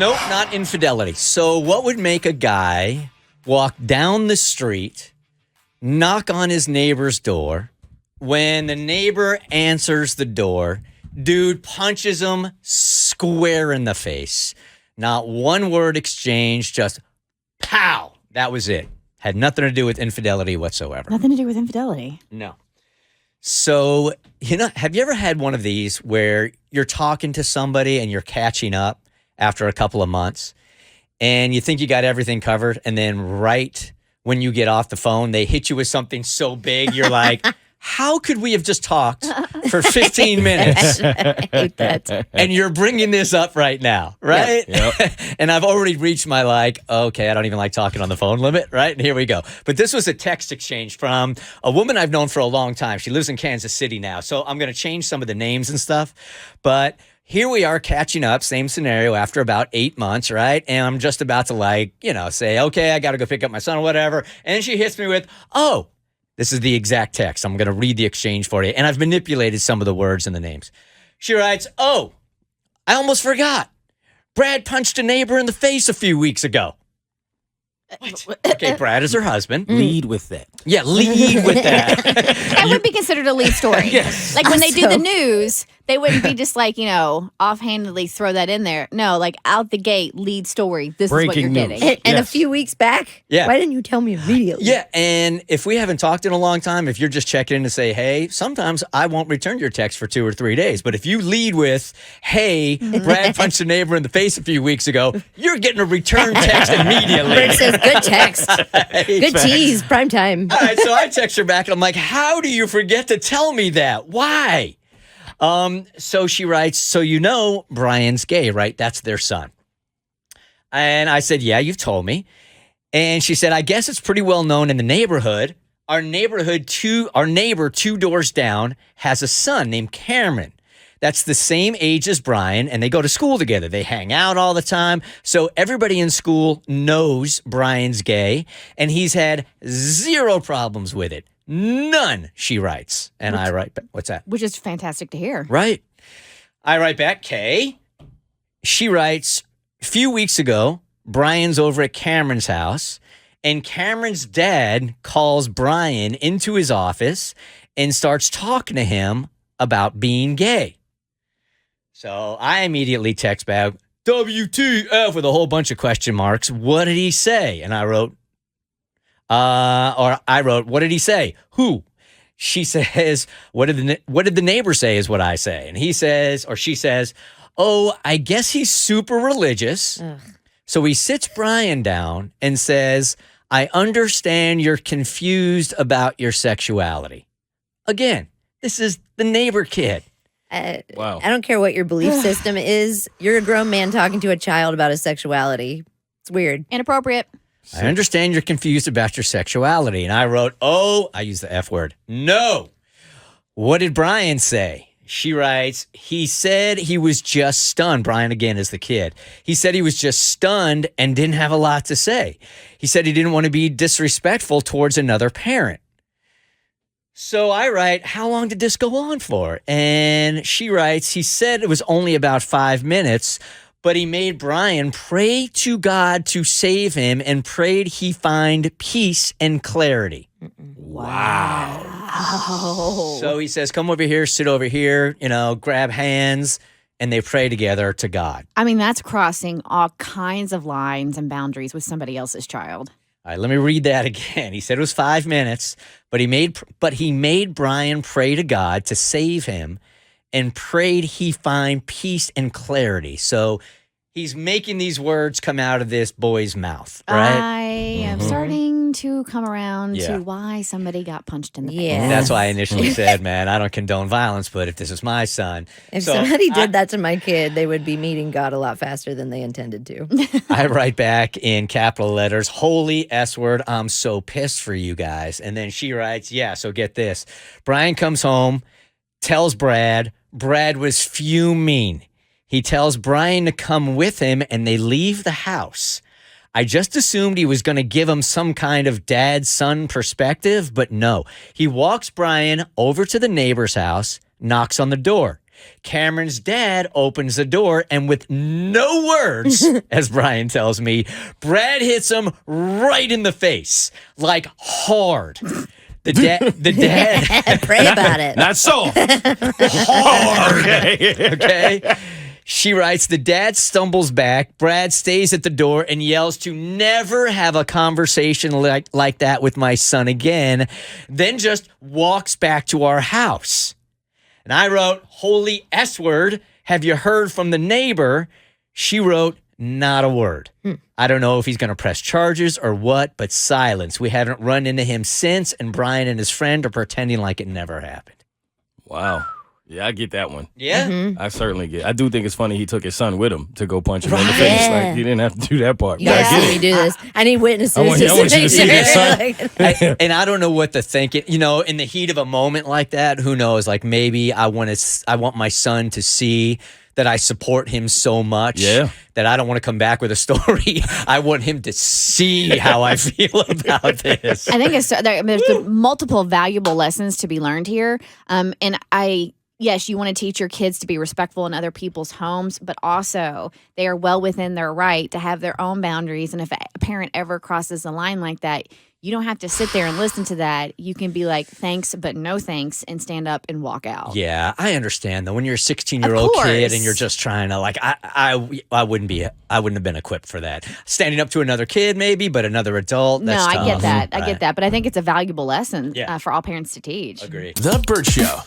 Nope, not infidelity. So what would make a guy walk down the street, knock on his neighbor's door, when the neighbor answers the door, dude punches him square in the face. Not one word exchanged, just pow. That was it. Had nothing to do with infidelity whatsoever. Nothing to do with infidelity. No. So, have you ever had one of these where you're talking to somebody and you're catching up after a couple of months and you think you got everything covered, and then right when you get off the phone, they hit you with something so big, you're like, how could we have just talked for 15 minutes? I hate that. And you're bringing this up right now, right? Yep. And I've already reached my okay, I don't even like talking on the phone limit, right? And here we go. But this was a text exchange from a woman I've known for a long time. She lives in Kansas City now. So I'm going to change some of the names and stuff. But here we are catching up, same scenario after about 8 months, right? And I'm just about to say, okay, I got to go pick up my son or whatever. And she hits me with, oh, this is the exact text. I'm going to read the exchange for you. And I've manipulated some of the words and the names. She writes, oh, I almost forgot. Brad punched a neighbor in the face a few weeks ago. What? Okay, Brad is her husband. Lead with that. Yeah, lead with that. That would be considered a lead story. Yes. Like when they do the news, they wouldn't be just like, offhandedly throw that in there. No, like out the gate, lead story. This is what you're Breaking news. getting. And a Yes. few weeks back, Yeah. why didn't you tell me immediately? Yeah, and if we haven't talked in a long time, if you're just checking in to say, hey, sometimes I won't return your text for 2 or 3 days. But if you lead with, hey, Brad punched a neighbor in the face a few weeks ago, you're getting a return text immediately. Bert says, good text. Good tease. Prime time. All right, so I text her back and I'm like, how do you forget to tell me that? Why? So she writes, so Brian's gay, right? That's their son. And I said, yeah, you've told me. And she said, I guess it's pretty well known in the neighborhood. Our neighbor 2 doors down has a son named Cameron. That's the same age as Brian, and they go to school together. They hang out all the time. So everybody in school knows Brian's gay, and he's had 0 problems with it. None, she writes. And I write back, what's that? Which is fantastic to hear. Right. I write back, Kay. She writes, a few weeks ago, Brian's over at Cameron's house, and Cameron's dad calls Brian into his office and starts talking to him about being gay. So I immediately text back, WTF, with a whole bunch of question marks. What did he say? And I wrote, what did he say? Who? She says, what did the neighbor say is what I say. And he says, or she says, oh, I guess he's super religious. Ugh. So he sits Brian down and says, I understand you're confused about your sexuality. Again, this is the neighbor kid. Wow. I don't care what your belief system is. You're a grown man talking to a child about his sexuality. It's weird. Inappropriate. I understand you're confused about your sexuality. And I wrote, oh, I use the F word. No. What did Brian say? She writes, he said he was just stunned. Brian, again, is the kid. He said he was just stunned and didn't have a lot to say. He said he didn't want to be disrespectful towards another parent. So I write, how long did this go on for? And she writes, he said it was only about 5 minutes, but he made Brian pray to God to save him and prayed he find peace and clarity. Wow. Oh. So he says, come over here, sit over here, grab hands, and they pray together to God. I mean, that's crossing all kinds of lines and boundaries with somebody else's child. All right, let me read that again. He said it was 5 minutes, but he made Brian pray to God to save him and prayed he find peace and clarity. So he's making these words come out of this boy's mouth, right? I am starting to come around Yeah. to why somebody got punched in the face. Yeah. That's why I initially said, man, I don't condone violence, but if this is my son. If So somebody did that to my kid, they would be meeting God a lot faster than they intended to. I write back in capital letters, holy S word, I'm so pissed for you guys. And then she writes, yeah, so get this. Brian comes home, tells Brad was fuming. He tells Brian to come with him and they leave the house. I just assumed he was going to give him some kind of dad-son perspective, but no. He walks Brian over to the neighbor's house, knocks on the door. Cameron's dad opens the door, and with no words, as Brian tells me, Brad hits him right in the face, like hard. The dad. Pray about it. Not so hard. Okay. She writes, the dad stumbles back. Brad stays at the door and yells to never have a conversation like that with my son again, then just walks back to our house. And I wrote, holy S word, have you heard from the neighbor? She wrote, not a word. I don't know if he's going to press charges or what, but silence. We haven't run into him since, and Brian and his friend are pretending like it never happened. Wow. Yeah, I get that one. Yeah? I certainly get. I do think it's funny he took his son with him to go punch him in the face. Yeah. Like he didn't have to do that part. You But gotta I see get me it. do this. I need witnesses. I want you to see this, son. And I don't know what to think. You know, in the heat of a moment like that, who knows? Like maybe I want my son to see that I support him so much that I don't want to come back with a story. I want him to see how I feel about this. I think there's multiple valuable lessons to be learned here. Yes, you want to teach your kids to be respectful in other people's homes, but also they are well within their right to have their own boundaries. And if a parent ever crosses a line like that, you don't have to sit there and listen to that. You can be like, thanks, but no thanks, and stand up and walk out. Yeah, I understand though. When you're a 16-year-old kid and you're just trying to I wouldn't have been equipped for that. Standing up to another kid maybe, but another adult. That's I get tough. that. Right. I get that. But I think it's a valuable lesson Yeah. for all parents to teach. Agree. The Bert Show.